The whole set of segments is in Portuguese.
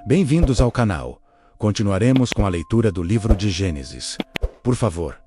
Bem-vindos ao canal. Continuaremos com a leitura do livro de Gênesis. Por favor,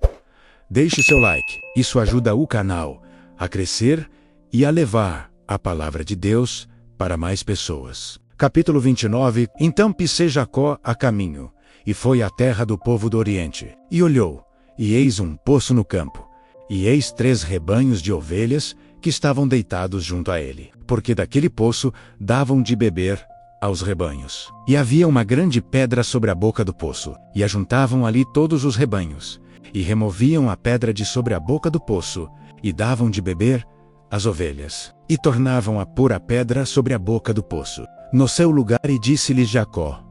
deixe seu like. Isso ajuda o canal a crescer e a levar a palavra de Deus para mais pessoas. Capítulo 29. Então pissei Jacó a caminho, e foi à terra do povo do Oriente. E olhou, e eis um poço no campo, e eis 3 rebanhos de ovelhas que estavam deitados junto a ele, porque daquele poço davam de beber aos rebanhos. E havia uma grande pedra sobre a boca do poço, e ajuntavam ali todos os rebanhos, e removiam a pedra de sobre a boca do poço, e davam de beber às ovelhas. E tornavam a pôr a pedra sobre a boca do poço, no seu lugar, e disse-lhes Jacó: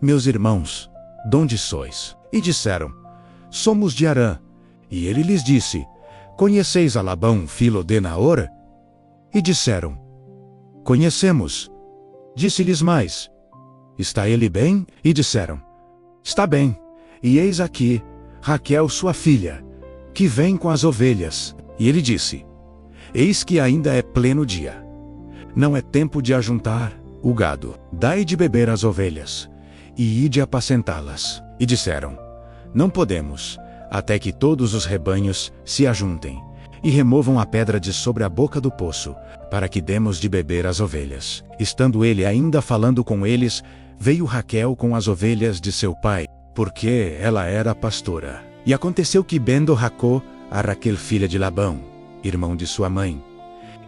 Meus irmãos, donde sois? E disseram: Somos de Harã. E ele lhes disse: Conheceis a Labão, filho de Naor? E disseram: Conhecemos. Disse-lhes mais: Está ele bem? E disseram: Está bem. E eis aqui Raquel, sua filha, que vem com as ovelhas. E ele disse: Eis que ainda é pleno dia. Não é tempo de ajuntar o gado. Dai de beber às ovelhas, e ide apacentá-las. E disseram: Não podemos, até que todos os rebanhos se ajuntem, e removam a pedra de sobre a boca do poço, para que demos de beber às ovelhas. Estando ele ainda falando com eles, veio Raquel com as ovelhas de seu pai, porque ela era pastora. E aconteceu que, vendo Jacó a Raquel, filha de Labão, irmão de sua mãe,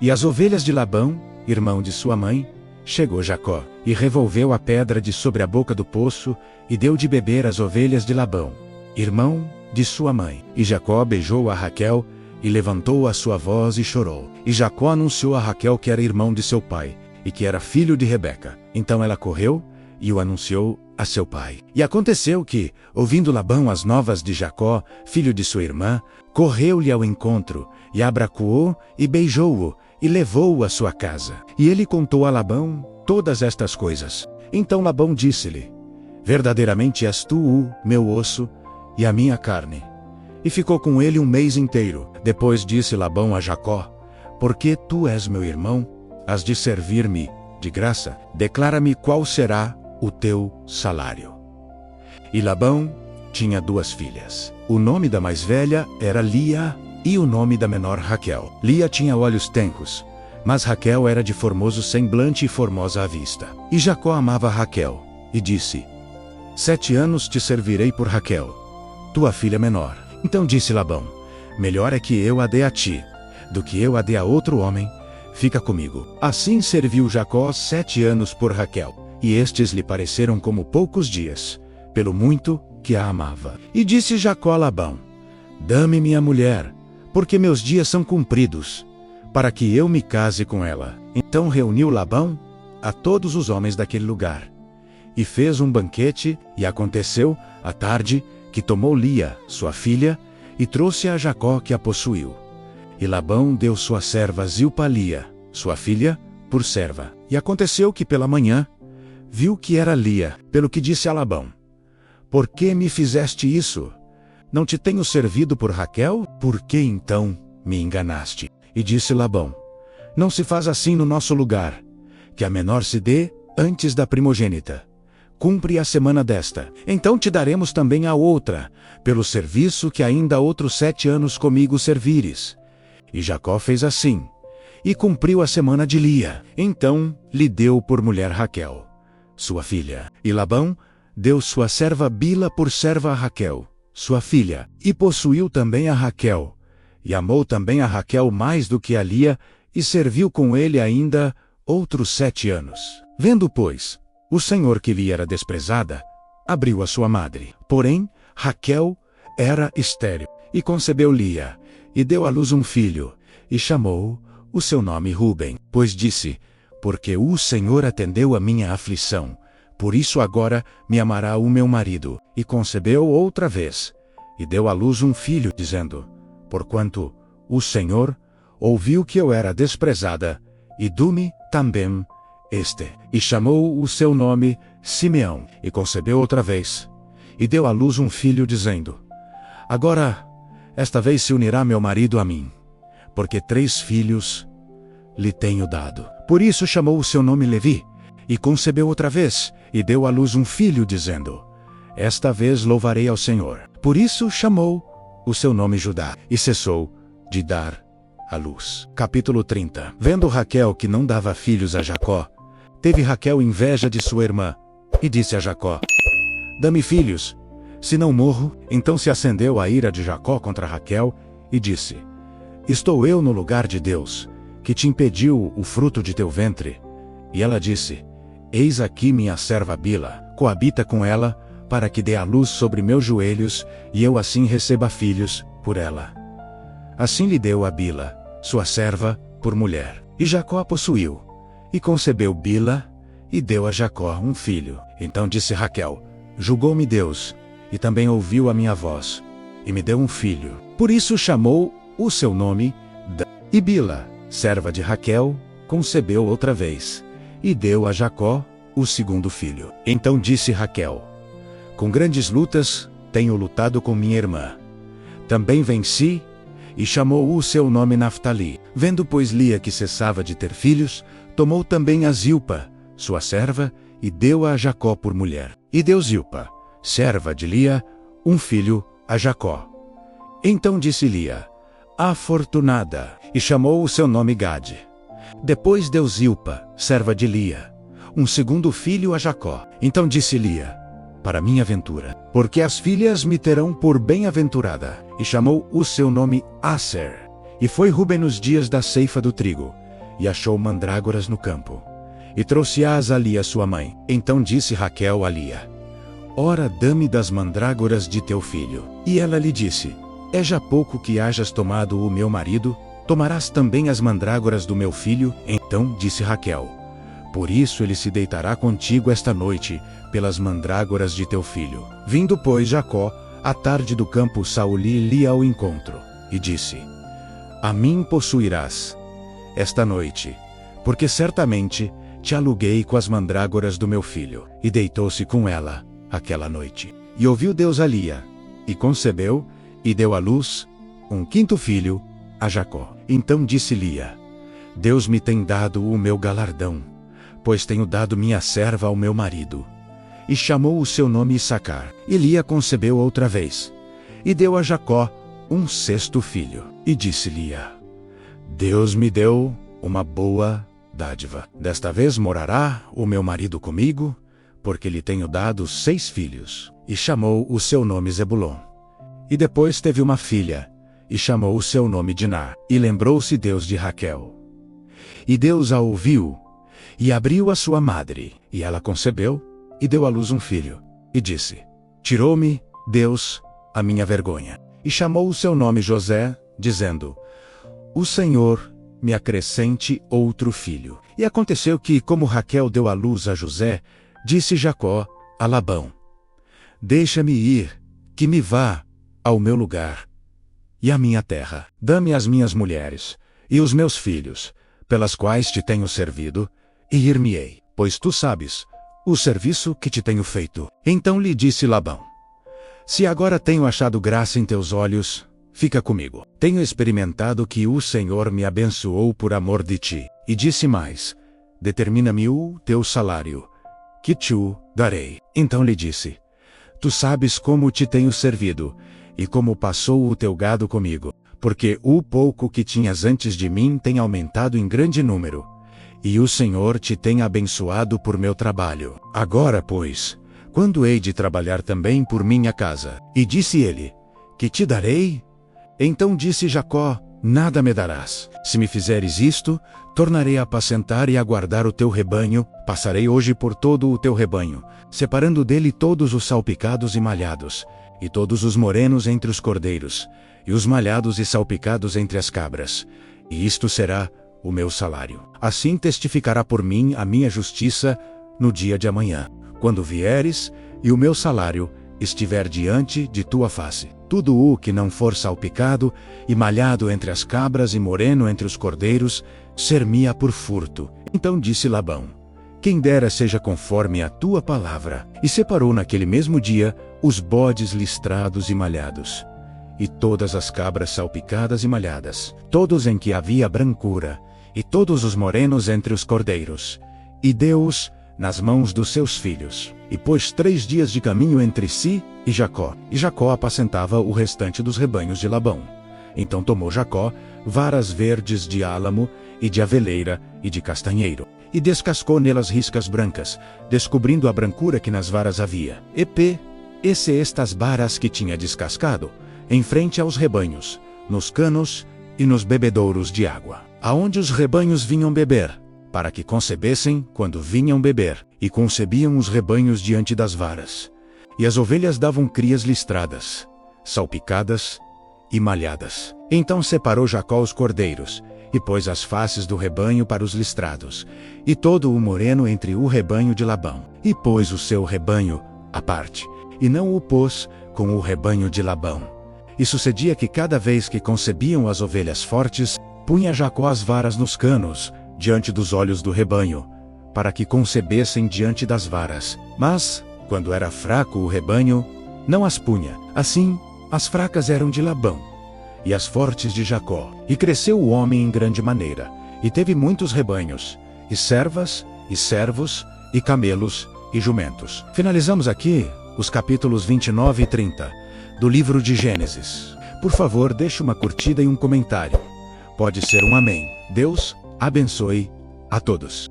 e as ovelhas de Labão, irmão de sua mãe, chegou Jacó, e revolveu a pedra de sobre a boca do poço, e deu de beber às ovelhas de Labão, irmão de sua mãe. E Jacó beijou a Raquel, e levantou a sua voz e chorou. E Jacó anunciou a Raquel que era irmão de seu pai, e que era filho de Rebeca. Então ela correu, e o anunciou a seu pai. E aconteceu que, ouvindo Labão as novas de Jacó, filho de sua irmã, correu-lhe ao encontro, e abraçou-o, e beijou-o, e levou-o à sua casa. E ele contou a Labão todas estas coisas. Então Labão disse-lhe: Verdadeiramente és tu o meu osso, e a minha carne. E ficou com ele 1 mês inteiro. Depois disse Labão a Jacó: Porque tu és meu irmão, has de servir-me de graça. Declara-me qual será o teu salário. E Labão tinha 2 filhas. O nome da mais velha era Lia, e o nome da menor Raquel. Lia tinha olhos tenros, mas Raquel era de formoso semblante e formosa à vista. E Jacó amava Raquel, e disse: 7 anos te servirei por Raquel, tua filha menor. Então disse Labão: Melhor é que eu a dê a ti, do que eu a dê a outro homem. Fica comigo. Assim serviu Jacó 7 anos por Raquel, e estes lhe pareceram como poucos dias, pelo muito que a amava. E disse Jacó a Labão: Dá-me minha mulher, porque meus dias são cumpridos, para que eu me case com ela. Então reuniu Labão a todos os homens daquele lugar, e fez um banquete. E aconteceu, à tarde, que tomou Lia, sua filha, e trouxe a Jacó, que a possuiu. E Labão deu sua serva Zilpa a Lia, sua filha, por serva. E aconteceu que pela manhã viu que era Lia, pelo que disse a Labão: Por que me fizeste isso? Não te tenho servido por Raquel? Por que então me enganaste? E disse Labão: Não se faz assim no nosso lugar, que a menor se dê antes da primogênita. Cumpre a semana desta, então te daremos também a outra, pelo serviço que ainda outros 7 anos comigo servires. E Jacó fez assim, e cumpriu a semana de Lia. Então lhe deu por mulher Raquel, sua filha. E Labão deu sua serva Bila por serva a Raquel, sua filha. E possuiu também a Raquel, e amou também a Raquel mais do que a Lia, e serviu com ele ainda outros 7 anos. Vendo, pois, o Senhor que lhe era desprezada, abriu a sua madre. Porém, Raquel era estéril, e concebeu Lia, e deu à luz um filho, e chamou o seu nome Ruben, pois disse: Porque o Senhor atendeu a minha aflição, por isso agora me amará o meu marido. E concebeu outra vez, e deu à luz um filho, dizendo: Porquanto o Senhor ouviu que eu era desprezada, e do-me também este. E chamou o seu nome Simeão. E concebeu outra vez, e deu à luz um filho, dizendo: Agora, esta vez se unirá meu marido a mim, porque 3 filhos lhe tenho dado. Por isso chamou o seu nome Levi, E concebeu outra vez, e deu à luz um filho, dizendo: esta vez louvarei ao Senhor. Por isso chamou o seu nome Judá, e cessou de dar à luz. Capítulo 30. Vendo Raquel que não dava filhos a Jacó, teve Raquel inveja de sua irmã, e disse a Jacó: dá-me filhos, se não morro. Então se acendeu a ira de Jacó contra Raquel, e disse: estou eu no lugar de Deus, que te impediu o fruto de teu ventre? E ela disse: eis aqui minha serva Bila, coabita com ela, para que dê à luz sobre meus joelhos, e eu assim receba filhos por ela. Assim lhe deu a Bila, sua serva, por mulher. E Jacó a possuiu, e concebeu Bila, e deu a Jacó um filho. Então disse Raquel: julgou-me Deus, e também ouviu a minha voz, e me deu um filho. Por isso chamou o seu nome Dan. E Bila, serva de Raquel, concebeu outra vez, e deu a Jacó o segundo filho. Então disse Raquel: com grandes lutas tenho lutado com minha irmã. Também venci, e chamou o seu nome Naftali. Vendo, pois, Lia que cessava de ter filhos, tomou também a Zilpa, sua serva, e deu-a a Jacó por mulher. E deu Zilpa, serva de Lia, um filho a Jacó. Então disse Lia: afortunada, e chamou o seu nome Gade. Depois deu Zilpa, serva de Lia, um segundo filho a Jacó. Então disse Lia: para minha ventura, porque as filhas me terão por bem-aventurada. E chamou o seu nome Aser. E foi Ruben nos dias da ceifa do trigo, e achou mandrágoras no campo, e trouxe-as a Lia sua mãe. Então disse Raquel a Lia: ora, dá-me das mandrágoras de teu filho. E ela lhe disse: é já pouco que hajas tomado o meu marido? Tomarás também as mandrágoras do meu filho? Então disse Raquel: por isso ele se deitará contigo esta noite, pelas mandrágoras de teu filho. Vindo, pois, Jacó, à tarde do campo, Saul e Lia ao encontro, e disse: a mim possuirás esta noite, porque certamente te aluguei com as mandrágoras do meu filho. E deitou-se com ela aquela noite. E ouviu Deus a Lia, e concebeu, e deu à luz um quinto filho a Jacó. Então disse Lia: Deus me tem dado o meu galardão, pois tenho dado minha serva ao meu marido. E chamou o seu nome Issacar. E Lia concebeu outra vez, e deu a Jacó um sexto filho. E disse Lia: Deus me deu uma boa dádiva. Desta vez morará o meu marido comigo, porque lhe tenho dado 6 filhos. E chamou o seu nome Zebulon. E depois teve uma filha, e chamou o seu nome Diná. E lembrou-se Deus de Raquel. E Deus a ouviu, e abriu a sua madre, e ela concebeu, e deu à luz um filho. E disse: Tirou-me Deus a minha vergonha. E chamou o seu nome José, dizendo: O Senhor me acrescente outro filho. E aconteceu que, como Raquel deu à luz a José, disse Jacó a Labão: Deixa-me ir, que me vá ao meu lugar e à minha terra. Dá-me as minhas mulheres e os meus filhos, pelas quais te tenho servido, e ir-me-ei, pois tu sabes o serviço que te tenho feito. Então lhe disse Labão: Se agora tenho achado graça em teus olhos, fica comigo. Tenho experimentado que o Senhor me abençoou por amor de ti. E disse mais: Determina-me o teu salário, que te o darei. Então lhe disse: Tu sabes como te tenho servido, e como passou o teu gado comigo, porque o pouco que tinhas antes de mim tem aumentado em grande número, e o Senhor te tem abençoado por meu trabalho. Agora, pois, quando hei de trabalhar também por minha casa? E disse ele: Que te darei? Então disse Jacó: Nada me darás. Se me fizeres isto, tornarei a apacentar e a guardar o teu rebanho. Passarei hoje por todo o teu rebanho, separando dele todos os salpicados e malhados, e todos os morenos entre os cordeiros, e os malhados e salpicados entre as cabras. E isto será o meu salário. Assim testificará por mim a minha justiça no dia de amanhã, quando vieres, e o meu salário estiver diante de tua face. Tudo o que não for salpicado e malhado entre as cabras e moreno entre os cordeiros, ser-me-á por furto. Então disse Labão: Quem dera seja conforme a tua palavra. E separou naquele mesmo dia os bodes listrados e malhados, e todas as cabras salpicadas e malhadas, todos em que havia brancura, e todos os morenos entre os cordeiros, e deu-os nas mãos dos seus filhos. E pôs 3 dias de caminho entre si e Jacó. E Jacó apacentava o restante dos rebanhos de Labão. Então tomou Jacó varas verdes de álamo, e de aveleira, e de castanheiro, e descascou nelas riscas brancas, descobrindo a brancura que nas varas havia. Esse estas varas que tinha descascado, em frente aos rebanhos, nos canos e nos bebedouros de água, aonde os rebanhos vinham beber, para que concebessem quando vinham beber, e concebiam os rebanhos diante das varas. E as ovelhas davam crias listradas, salpicadas e malhadas. Então separou Jacó os cordeiros, e pôs as faces do rebanho para os listrados, e todo o moreno entre o rebanho de Labão. E pôs o seu rebanho à parte, e não o pôs com o rebanho de Labão. E sucedia que cada vez que concebiam as ovelhas fortes, punha Jacó as varas nos canos, diante dos olhos do rebanho, para que concebessem diante das varas. Mas, quando era fraco o rebanho, não as punha. Assim, as fracas eram de Labão, e as fortes de Jacó. E cresceu o homem em grande maneira, e teve muitos rebanhos, e servas, e servos, e camelos, e jumentos. Finalizamos aqui os capítulos 29 e 30 do livro de Gênesis. Por favor, deixe uma curtida e um comentário. Pode ser um amém. Deus abençoe a todos.